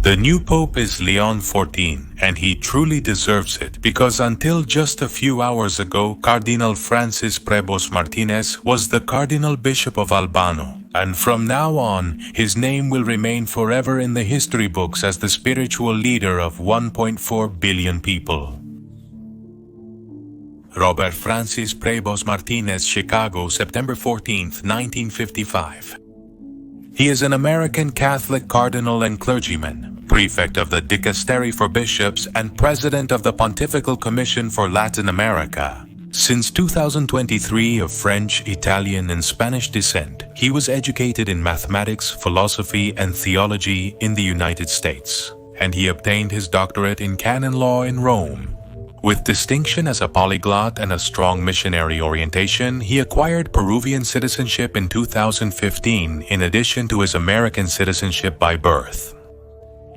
The new Pope is León XIV, and he truly deserves it because until just a few hours ago, Cardinal Francis Prebos Martínez was the Cardinal Bishop of Albano, and from now on, his name will remain forever in the history books as the spiritual leader of 1.4 billion people. Robert Francis Prebos Martínez, Chicago, September 14, 1955. He is an American Catholic cardinal and clergyman, prefect of the Dicastery for Bishops, and president of the Pontifical Commission for Latin America. Since 2023, of French, Italian, and Spanish descent, he was educated in mathematics, philosophy, and theology in the United States, and he obtained his doctorate in canon law in Rome. With distinction as a polyglot and a strong missionary orientation, he acquired Peruvian citizenship in 2015 in addition to his American citizenship by birth.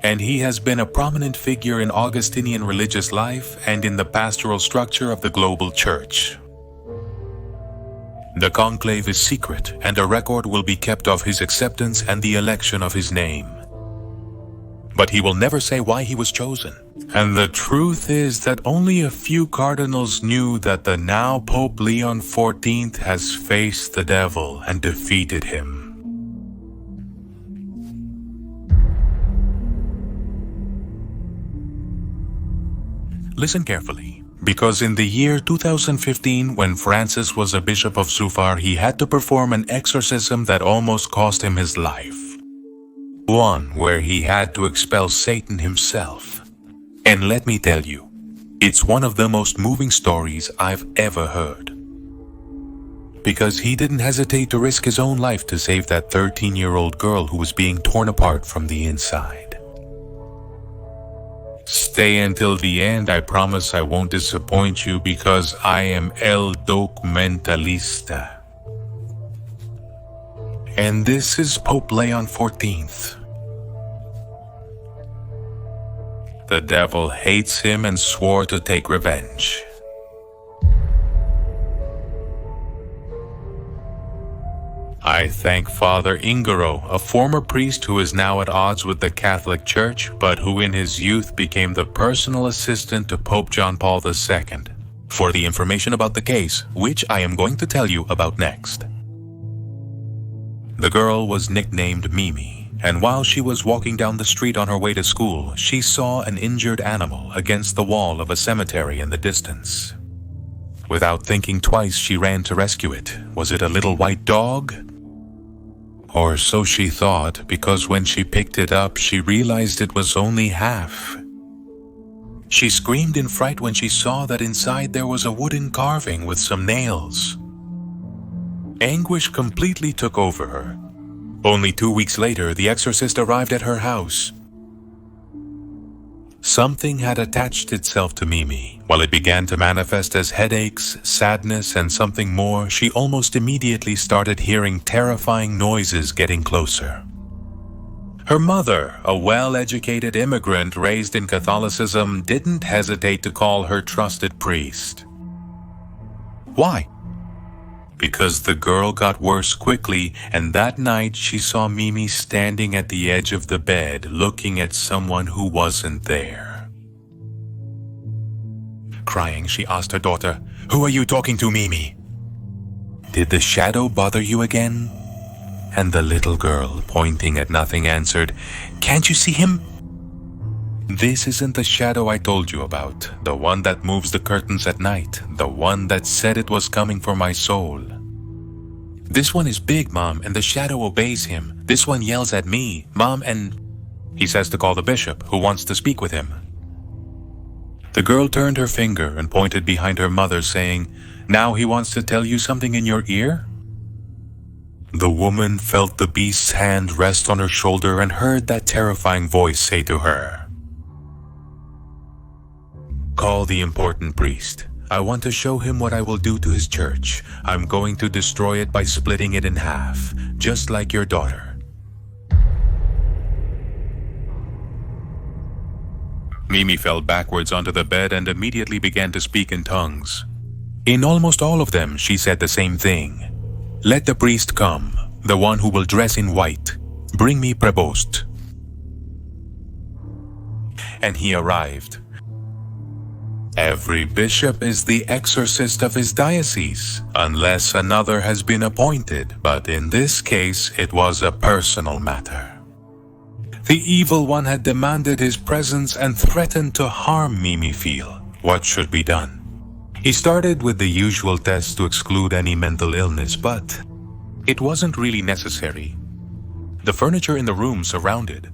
And he has been a prominent figure in Augustinian religious life and in the pastoral structure of the global church. The conclave is secret, and a record will be kept of his acceptance and the election of his name. But he will never say why he was chosen. And the truth is that only a few cardinals knew that the now Pope León XIV has faced the devil and defeated him. Listen carefully, because in the year 2015, when Francis was a bishop of Sufar, he had to perform an exorcism that almost cost him his life. One where he had to expel Satan himself. And let me tell you, it's one of the most moving stories I've ever heard. Because he didn't hesitate to risk his own life to save that 13-year-old girl who was being torn apart from the inside. Stay until the end, I promise I won't disappoint you because I am El Documentalista. And this is Pope León XIV. The devil hates him and swore to take revenge. I thank Father Ingaro, a former priest who is now at odds with the Catholic Church, but who in his youth became the personal assistant to Pope John Paul II, for the information about the case, which I am going to tell you about next. The girl was nicknamed Mimi. And while she was walking down the street on her way to school, she saw an injured animal against the wall of a cemetery in the distance. Without thinking twice, she ran to rescue it. Was it a little white dog? Or so she thought, because when she picked it up, she realized it was only half. She screamed in fright when she saw that inside there was a wooden carving with some nails. Anguish completely took over her. Only 2 weeks later, the exorcist arrived at her house. Something had attached itself to Mimi. While it began to manifest as headaches, sadness, and something more, she almost immediately started hearing terrifying noises getting closer. Her mother, a well-educated immigrant raised in Catholicism, didn't hesitate to call her trusted priest. Why? Because the girl got worse quickly, and that night she saw Mimi standing at the edge of the bed, looking at someone who wasn't there. Crying, she asked her daughter, "Who are you talking to, Mimi?" "Did the shadow bother you again?" And the little girl, pointing at nothing, answered, "Can't you see him?" "This isn't the shadow I told you about, the one that moves the curtains at night, the one that said it was coming for my soul. This one is big, Mom, and the shadow obeys him. This one yells at me, Mom, and he says to call the bishop, who wants to speak with him." The girl turned her finger and pointed behind her mother, saying, "Now he wants to tell you something in your ear?" The woman felt the beast's hand rest on her shoulder and heard that terrifying voice say to her, "Call the important priest. I want to show him what I will do to his church. I'm going to destroy it by splitting it in half, just like your daughter." Mimi fell backwards onto the bed and immediately began to speak in tongues. In almost all of them, she said the same thing. "Let the priest come, the one who will dress in white. Bring me Prebost." and he arrived. Every bishop is the exorcist of his diocese, unless another has been appointed, but in this case it was a personal matter. The evil one had demanded his presence and threatened to harm Mimi Feel. What should be done? He started with the usual tests to exclude any mental illness, but it wasn't really necessary. The furniture in the room surrounded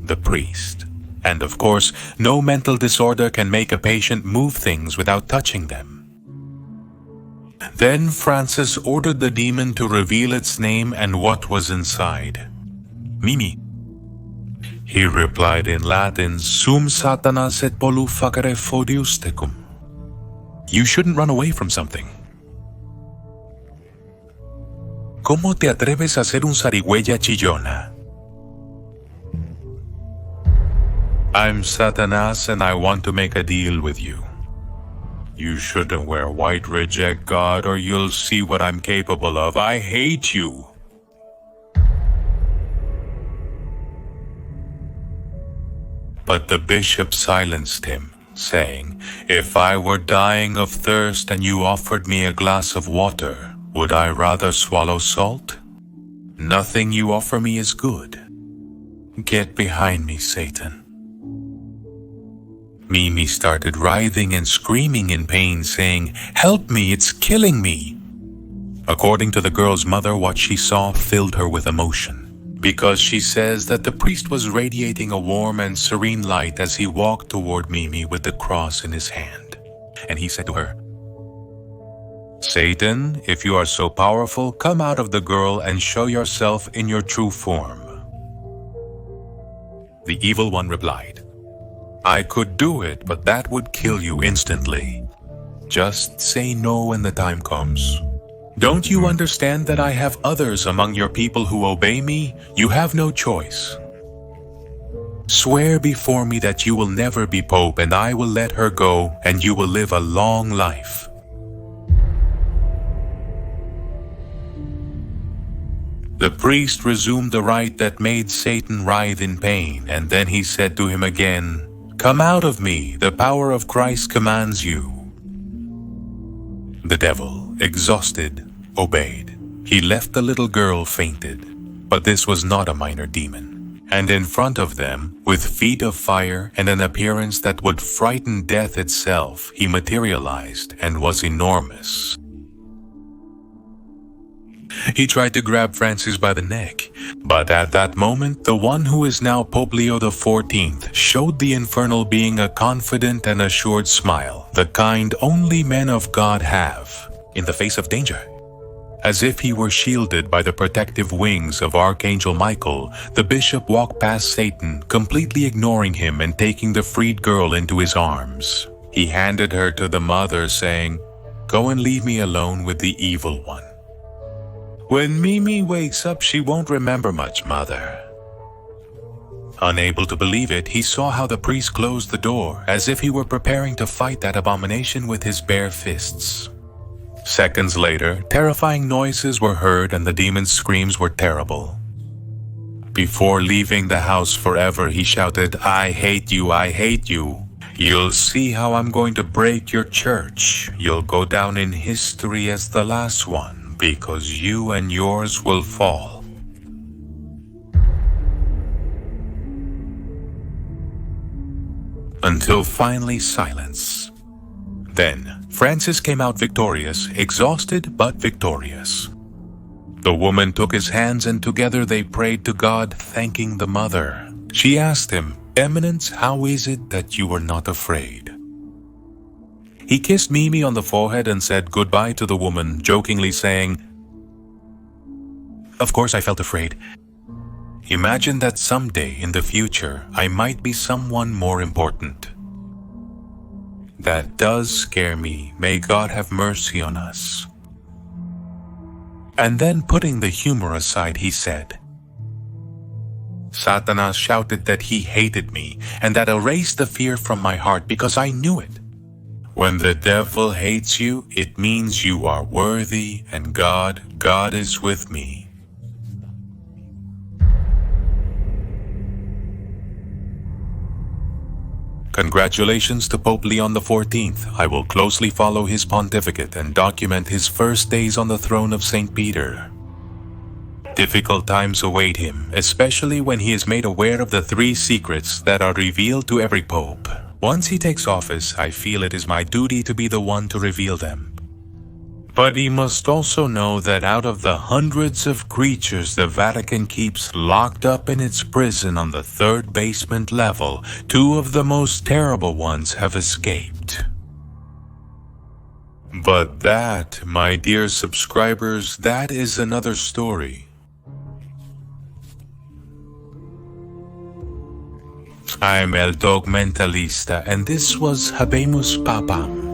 the priest. And of course, no mental disorder can make a patient move things without touching them. Then Francis ordered the demon to reveal its name and what was inside. Mimi. He replied in Latin, Sum Satanas et polu facere fodius tecum. You shouldn't run away from something. ¿Cómo te atreves a ser un zarigüeya chillona? I'm Satanas and I want to make a deal with you. You shouldn't wear white, reject God, or you'll see what I'm capable of. I hate you. But the bishop silenced him, saying, If I were dying of thirst and you offered me a glass of water, would I rather swallow salt? Nothing you offer me is good. Get behind me, Satan. Mimi started writhing and screaming in pain, saying, Help me, it's killing me. According to the girl's mother, what she saw filled her with emotion, because she says that the priest was radiating a warm and serene light as he walked toward Mimi with the cross in his hand. And he said to her, Satan, if you are so powerful, come out of the girl and show yourself in your true form. The evil one replied, I could do it, but that would kill you instantly. Just say no when the time comes. Don't you understand that I have others among your people who obey me? You have no choice. Swear before me that you will never be pope, and I will let her go, and you will live a long life. The priest resumed the rite that made Satan writhe in pain, and then he said to him again, Come out of me, the power of Christ commands you. The devil, exhausted, obeyed. He left the little girl fainted, but this was not a minor demon. And in front of them, with feet of fire and an appearance that would frighten death itself, he materialized and was enormous. He tried to grab Francis by the neck, but at that moment, the one who is now Pope Leo XIV showed the infernal being a confident and assured smile, the kind only men of God have, in the face of danger. As if he were shielded by the protective wings of Archangel Michael, the bishop walked past Satan, completely ignoring him and taking the freed girl into his arms. He handed her to the mother, saying, Go and leave me alone with the evil one. When Mimi wakes up, she won't remember much, Mother. Unable to believe it, he saw how the priest closed the door, as if he were preparing to fight that abomination with his bare fists. Seconds later, terrifying noises were heard and the demon's screams were terrible. Before leaving the house forever, he shouted, I hate you, I hate you. You'll see how I'm going to break your church. You'll go down in history as the last one, because you and yours will fall. Until finally silence. Then Francis came out victorious, exhausted but victorious. The woman took his hands and together they prayed to God, thanking the mother. She asked him, Eminence, how is it that you are not afraid? He kissed Mimi on the forehead and said goodbye to the woman, jokingly saying, Of course I felt afraid. Imagine that someday in the future I might be someone more important. That does scare me. May God have mercy on us. And then putting the humor aside, he said, Satanas shouted that he hated me and that erased the fear from my heart because I knew it. When the devil hates you, it means you are worthy and God is with me. Congratulations to Pope Leon XIV. I will closely follow his pontificate and document his first days on the throne of St. Peter. Difficult times await him, especially when he is made aware of the 3 secrets that are revealed to every pope. Once he takes office, I feel it is my duty to be the one to reveal them. But he must also know that out of the hundreds of creatures the Vatican keeps locked up in its prison on the 3rd basement level, 2 of the most terrible ones have escaped. But that, my dear subscribers, that is another story. I'm El Dog Mentalista, and this was Habemus Papam.